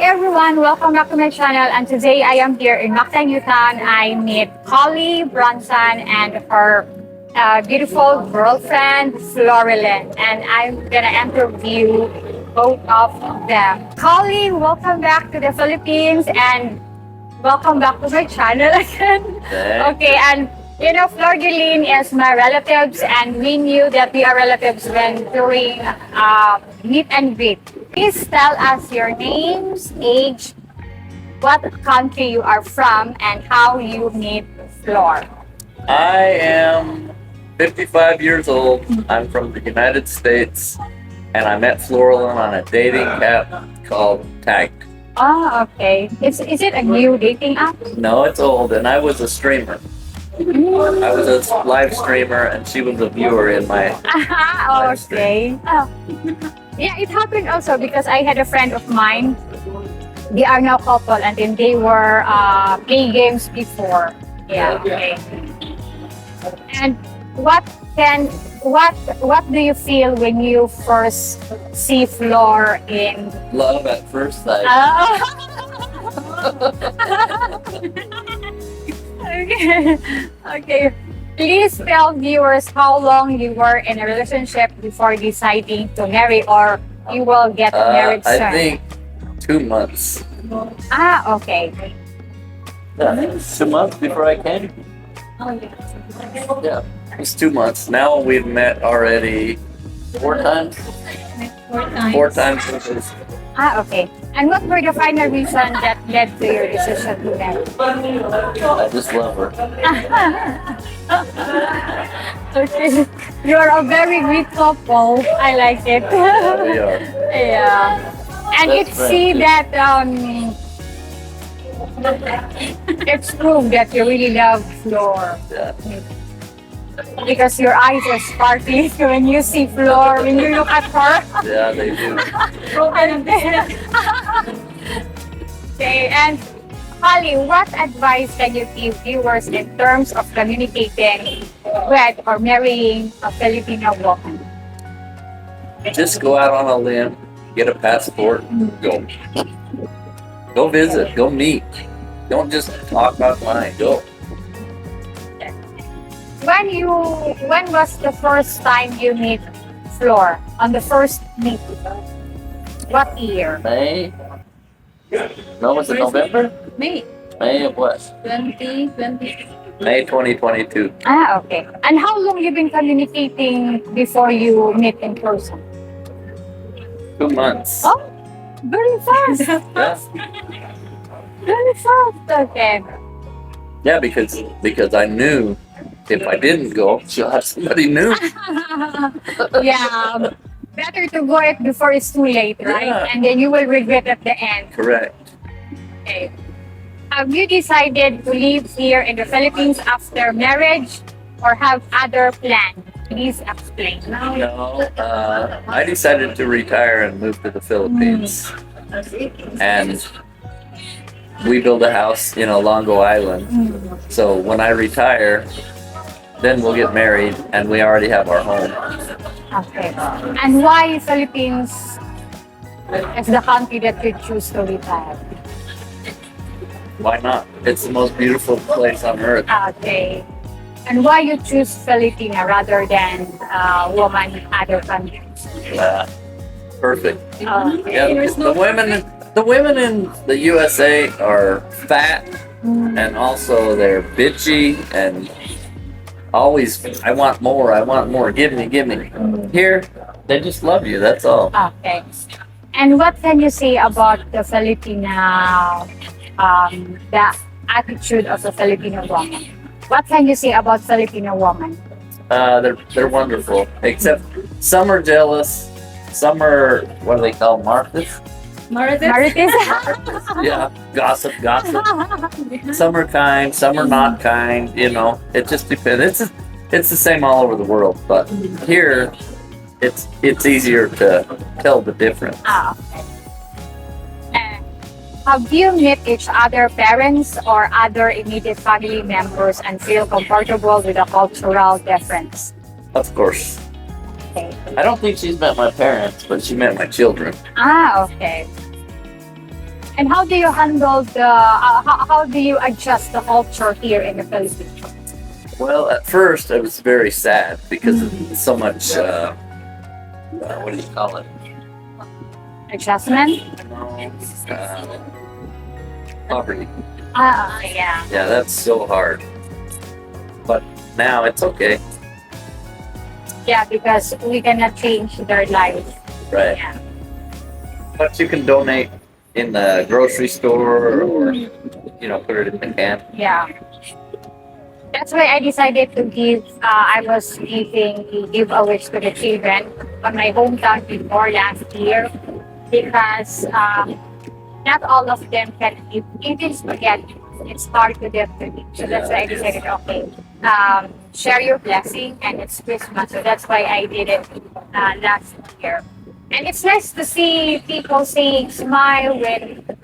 everyone, welcome back to my channel, and today I am here in Mactan. I meet Colie, Bronson, and her beautiful girlfriend, Florilyn, and I'm gonna interview both of them. Colie, welcome back to the Philippines, and welcome back to my channel again. Okay, and you know, Florilyn is my relatives, and we knew that we are relatives when doing meet and greet. Please tell us your names, age, what country you are from, and how you meet Flor. I am 55 years old. I'm from the United States, and I met Florilyn on a dating app called Tag. Oh, okay. Is it a new dating app? No, it's old, and I was a streamer. I was a live streamer, and she was a viewer in my live stream. Okay. Oh. Yeah, it happened also because I had a friend of mine. They are now couple, and then they were playing games before. Yeah. Okay. And what do you feel when you first see Flor in Love at first sight. Okay. Okay. Please tell viewers how long you were in a relationship before deciding to marry, or you will get married soon. I think 2 months. Okay. Yeah, 2 months before I came. Oh, yeah. Yeah, it was 2 months. Now we've met already 4 times. 4 times since this. Okay. And what were the final reason that led to your decision to marry? I just love her. Okay. You're a very great couple. I like it. Yeah, we are. Yeah. And That's it's see that it's proved that you really love Flor. Yeah. Because your eyes are sparkling when you see Flor, when you look at her. Yeah, they do. Okay, and Colie, what advice can you give viewers in terms of communicating with or marrying a Filipino woman? Just go out on a limb, get a passport, go. Go visit, go meet. Don't just talk online, go. When was the first time you meet Flor? On the first meet? What year? May? No, was it November? May. May of what? 2020. May 2022. Okay. And how long you been communicating before you meet in person? 2 months. Oh, very fast. Yeah. Very fast. Okay. Yeah, because I knew if I didn't go, she'll have somebody new. Yeah. Better to go it before it's too late, right? Yeah. And then you will regret at the end. Correct. Okay. Have you decided to live here in the Philippines after marriage, or have other plans? Please explain. No, I decided to retire and move to the Philippines. And we build a house in Longo Island. So when I retire, then we'll get married, and we already have our home. Okay. And why Philippines is the country that you choose to retire? Why not? It's the most beautiful place on earth. Okay. And why you choose Filipina rather than woman in other countries? Perfect. Okay. Yeah, the women in the USA are fat, and also they're bitchy and always, I want more, give me. Here, they just love you, that's all. Okay. And what can you say about the Filipina, the attitude of the Filipino woman? What can you say about Filipino woman? They're wonderful, except some are jealous, some are, what do they call, Marthas? Marites? Yeah, gossip. Some are kind, some are not kind, it just depends. It's the same all over the world, but here, it's easier to tell the difference. Okay. Have you met each other parents or other immediate family members and feel comfortable with the cultural difference? Of course. Okay. I don't think she's met my parents, but she met my children. Okay. And how do you handle how do you adjust the culture here in the Philippines? Well, at first I was very sad because of so much. What do you call it? Adjustment? Uh, Poverty. Yeah. Yeah, that's so hard. But now it's okay. Yeah, because we cannot change their lives. Right. Yeah. But you can donate in the grocery store or put it in the can. Yeah. That's why I decided to give, I was giving giveaways to the children on my hometown before last year because not all of them can eat even spaghetti. It's hard to them to eat. So that's why I decided, okay, share your blessing and it's Christmas. So that's why I did it last year. And it's nice to see people saying smile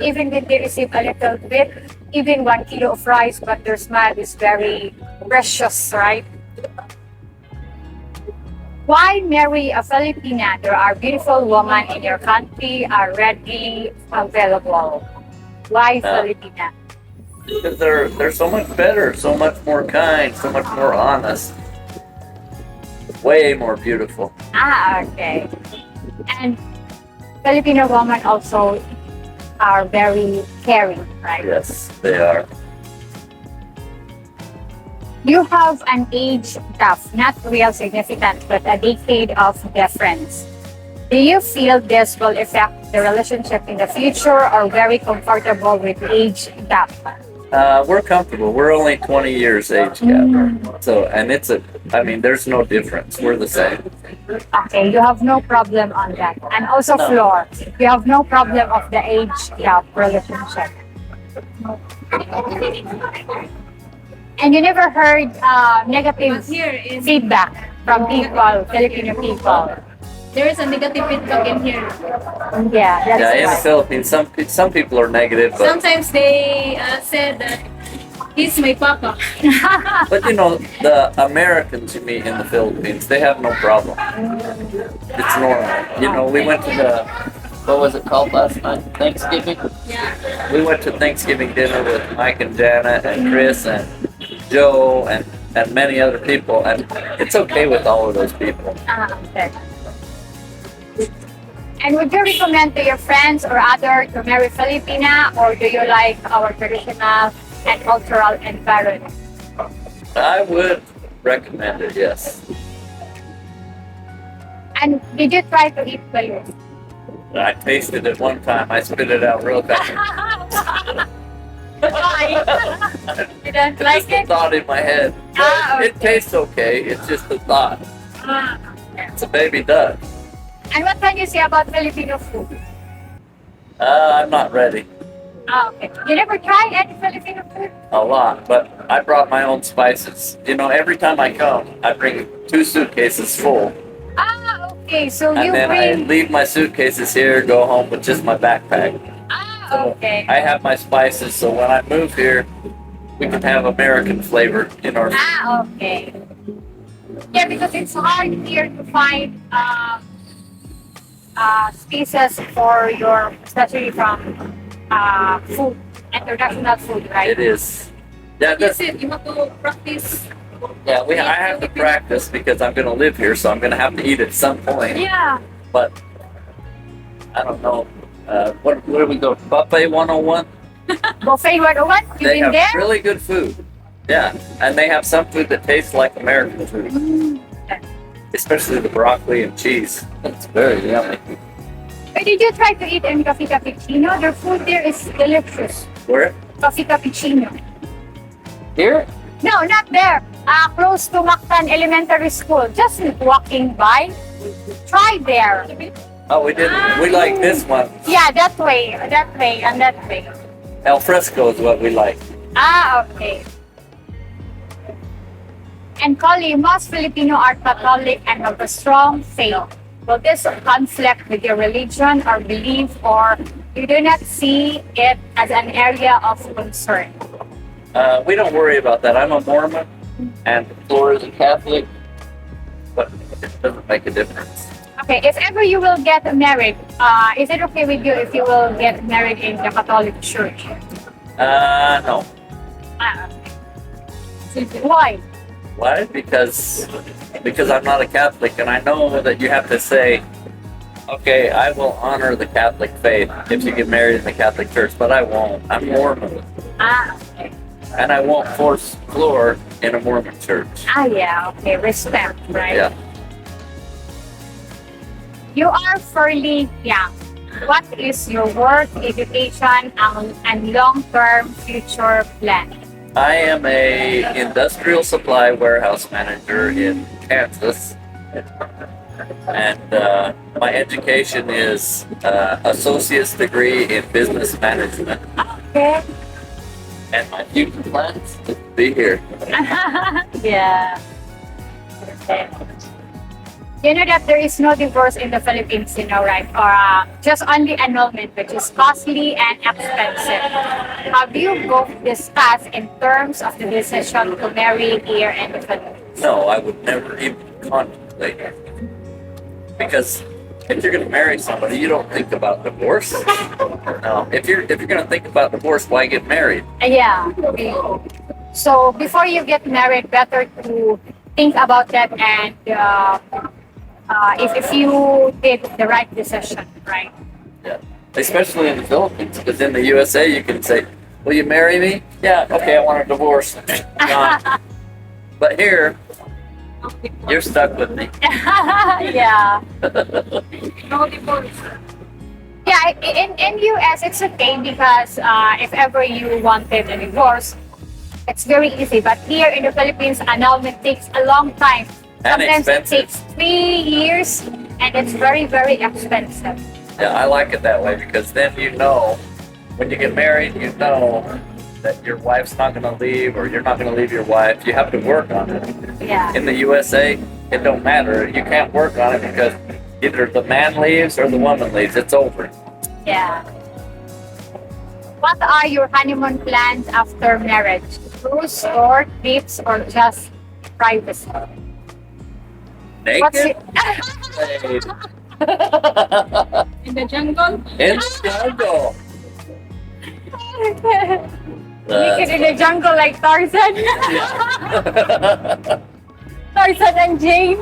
even when they receive a little bit, even 1 kilo of rice, but their smile is very precious, right? Why marry a Filipina? There are beautiful women in your country are readily available. Why Filipina? Because they're so much better, so much more kind, so much more honest, way more beautiful. Okay. And Filipino women also are very caring, right? Yes, they are. You have an age gap, not real significant, but a decade of difference. Do you feel this will affect the relationship in the future or very comfortable with age gap? We're comfortable. We're only 20 years age gap. So, and there's no difference. We're the same. Okay, you have no problem on that. And also No. Flor, you have no problem of the age gap relationship. And you never heard negative feedback from people, Filipino people. There is a negative feedback in here. Yeah, that's Yeah, in the right. Philippines, some people are negative, but Sometimes they said that he's my papa. the Americans you meet in the Philippines, they have no problem. It's normal. We went to what was it called last night? Thanksgiving. Yeah. We went to Thanksgiving dinner with Mike and Janet and Chris and Joe and many other people, and it's okay with all of those people. Okay. And would you recommend to your friends or others to marry Filipina, or do you like our traditional and cultural environment? I would recommend it, yes. And did you try to eat balut? I tasted it one time. I spit it out real fast. Why? You don't like Just a it? thought in my head. It tastes okay. It's just a thought. It's a baby duck. And what can you say about Filipino food? I'm not ready. Okay. You never tried any Filipino food? A lot, but I brought my own spices. Every time I come, I bring 2 suitcases full. Okay. So you And then I bring. leave my suitcases here, go home with just my backpack. Okay. I have my spices, so when I move here, we can have American flavor in our Okay. Yeah, because it's hard here to find species for especially from food, international food, right? It is. Yeah, Yes, you have to practice. I have to practice because I'm going to live here, so I'm going to have to eat at some point. Yeah. But I don't know. Where do we go? Buffet 101? Buffet 101, you They been have there? really good food. Yeah, and they have some food that tastes like American food, especially the broccoli and cheese. It's very yummy. But did you try to eat in Coffee Cappuccino? Their food there is delicious. Where? Coffee Cappuccino. Here? No, not there. Close to Mactan Elementary School. Just walking by. Try there. Oh, we didn't. We like this one. Yeah, that way, and that way. Al fresco is what we like. Okay. And Colie, most Filipino are Catholic and have a strong faith. Will this conflict with your religion or belief, or you do not see it as an area of concern? We don't worry about that. I'm a Mormon, and Flora is a Catholic, but it doesn't make a difference. Okay, if ever you will get married, is it okay with you if you will get married in the Catholic Church? No. Uh, why? Why? Because I'm not a Catholic, and I know that you have to say, okay, I will honor the Catholic faith if you get married in the Catholic Church, but I won't. I'm Mormon, Okay. and I won't force floor in a Mormon church. Yeah, okay, respect, right? Yeah. You are fairly young. What is your work, education, and long-term future plan? I am a industrial supply warehouse manager in Kansas, and my education is associate's degree in business management. Okay. And my future plans is to be here. Yeah. Okay. You know that there is no divorce in the Philippines, you know, right? Or just only annulment, which is costly and expensive. Have you both discussed in terms of the decision to marry here in the Philippines? No, I would never even contemplate it. Because if you're going to marry somebody, you don't think about divorce. No, if you're going to think about divorce, why get married? Yeah. Okay. So before you get married, better to think about that and if you did the right decision, right? Yeah, especially in the Philippines, because in the USA you can say, "Will you marry me?" Yeah, okay, I want a divorce. Gone. But here, you're stuck with me. Yeah. No divorce. Yeah, in US it's okay because if ever you wanted a divorce, it's very easy. But here in the Philippines, annulment takes a long time. And Sometimes it expensive. takes 3 years, and it's very, very expensive. Yeah, I like it that way because then you know, when you get married, you know that your wife's not going to leave or you're not going to leave your wife. You have to work on it. Yeah. In the USA, it don't matter. You can't work on it because either the man leaves or the woman leaves. It's over. Yeah. What are your honeymoon plans after marriage? Cruise or trips or just privacy? What's Naked? it? In the jungle? In the jungle. Naked in the jungle like Tarzan. Tarzan and Jane.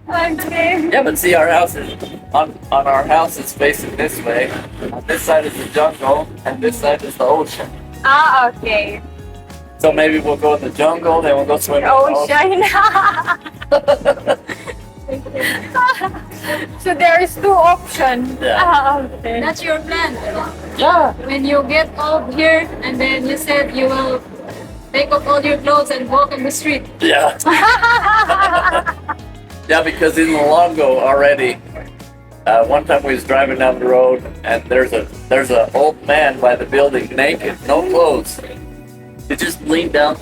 Okay. Yeah, but see, our house is on our house is facing this way. On this side is the jungle, and this side is the ocean. Okay. So maybe we'll go in the jungle, then we'll go swim in the ocean. Ocean. So there is 2 options. Yeah. Okay. That's your plan. Yeah. When you get old here, and then you said you will take off all your clothes and walk in the street. Yeah. Yeah, because in Molongo already, one time we was driving down the road, and there's a old man by the building naked, no clothes. He just leaned down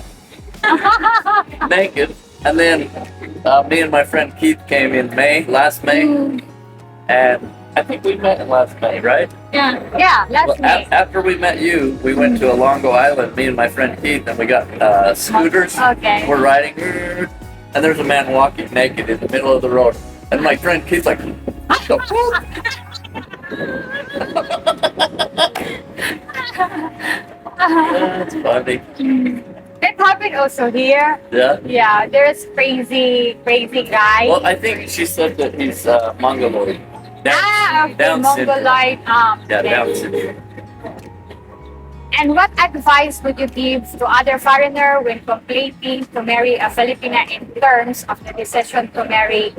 naked, and then me and my friend Keith came in last May, and I think we met in last May, right? Yeah. Yeah, last May. After we met you, we went to Longo Island, me and my friend Keith, and we got scooters. Okay. We're riding, and there's a man walking naked in the middle of the road, and my friend Keith's like, "What the fuck?" That's funny. That happened also here. Yeah. Yeah, there's crazy guy. Well, I think she said that he's Mongoloid. Okay, Down syndrome. Mongoloid. Yeah, Okay. Down syndrome. And what advice would you give to other foreigner when contemplating to marry a Filipina in terms of the decision to marry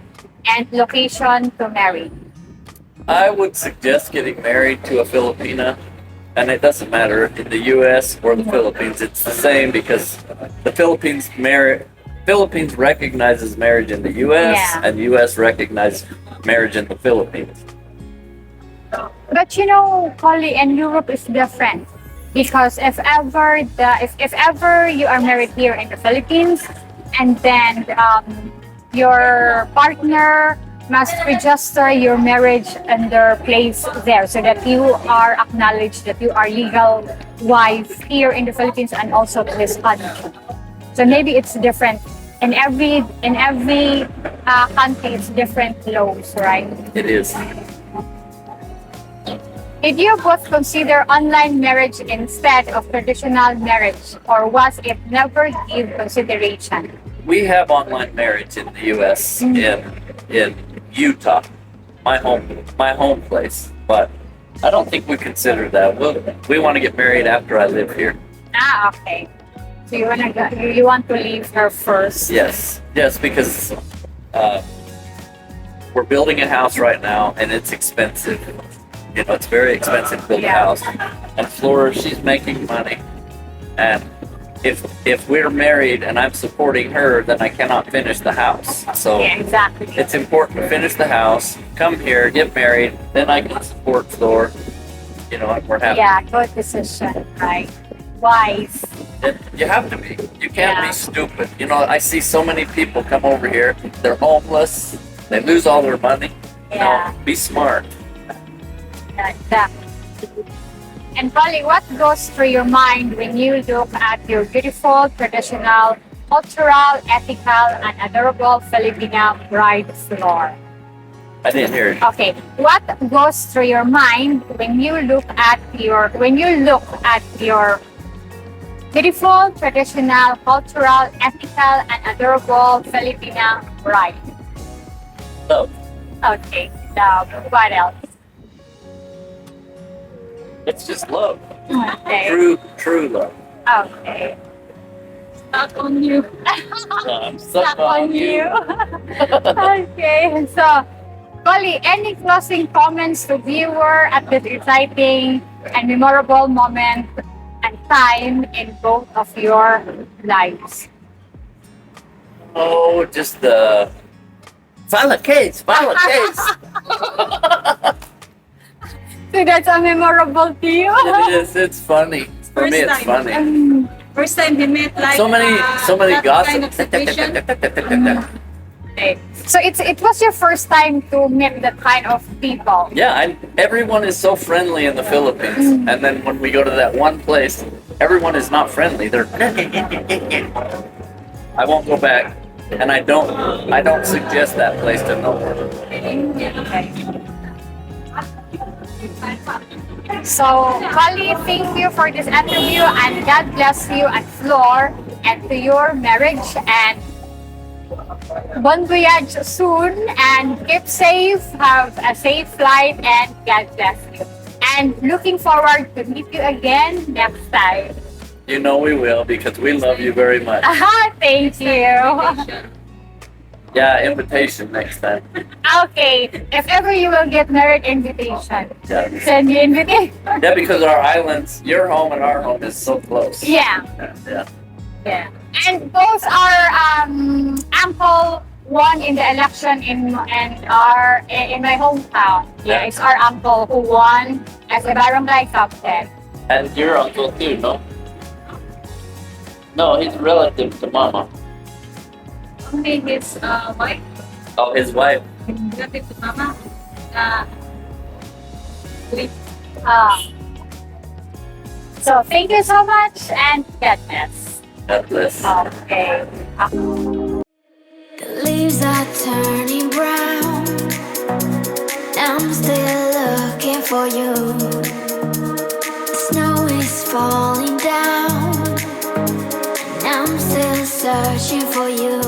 and location to marry? I would suggest getting married to a Filipina, and it doesn't matter in the U.S. or the Philippines. It's the same because the Philippines recognizes marriage in the U.S. Yeah. and the U.S. recognizes marriage in the Philippines. But you know, Colie, in Europe is different because if ever you are married here in the Philippines, and then your partner must register your marriage under place there so that you are acknowledged that you are legal wife here in the Philippines and also to this country. So maybe it's different in every country it's different laws, right? It is. Did you both consider online marriage instead of traditional marriage, or was it never give consideration? We have online marriage in the U.S. in Utah, my home place. But I don't think we consider that. We want to get married after I live here. Ah, okay. So you want to leave her first? Yes, because we're building a house right now, and it's expensive. You know, it's very expensive to build a house. And Flora, she's making money, and if we're married and I'm supporting her, then I cannot finish the house. So Yeah, exactly. it's important to finish the house, come here, get married, then I can support Flora. You know, and we're happy. Yeah, good decision, right? Wise. You have to be. You can't Yeah. be stupid. You know, I see so many people come over here. They're homeless. They lose all their money. You know, Yeah. be smart. Yeah, exactly. And Colie, what goes through your mind when you look at your beautiful, traditional, cultural, ethical, and adorable Filipina bride floor? I didn't hear it. Okay, what goes through your mind when you look at your beautiful, traditional, cultural, ethical, and adorable Filipina bride? Love. Okay, so what else? It's just love. Okay. True love. Okay. Stuck on you. I'm stuck on you. Okay, so Colie, any closing comments to viewer at this exciting and memorable moment and time in both of your lives? Oh, just the follow case. So that's a memorable to you. It is. It's funny. For me, it's First time. funny. First time we met, like So many that gossip. kind of situation. Okay. So it was your first time to meet that kind of people. Yeah, everyone is so friendly in the Philippines, and then when we go to that one place, everyone is not friendly. They're. I won't go back, and I don't suggest that place to no one. Okay. So, Colie, thank you for this interview, and God bless you and Flor, and to your marriage, and bon voyage soon, and keep safe, have a safe flight, and God bless you. And looking forward to meet you again next time. You know we will because we love you very much. Thank you. Yeah, invitation next time. Okay, if ever you will get married, invitation. Yeah. Send you invitation. Yeah, because our islands, your home and our home is so close. Yeah. Yeah. Yeah. And those are uncle won in the election in my hometown. Yeah, it's our uncle who won as a barangay captain. And your uncle too, no? No, he's relative to Mama. Only his wife, Oh, his wife. relative to Mama. With So thank you so much and God bless. God bless. Okay. The leaves are turning brown. I'm still looking for you. The snow is falling down. And I'm still searching for you.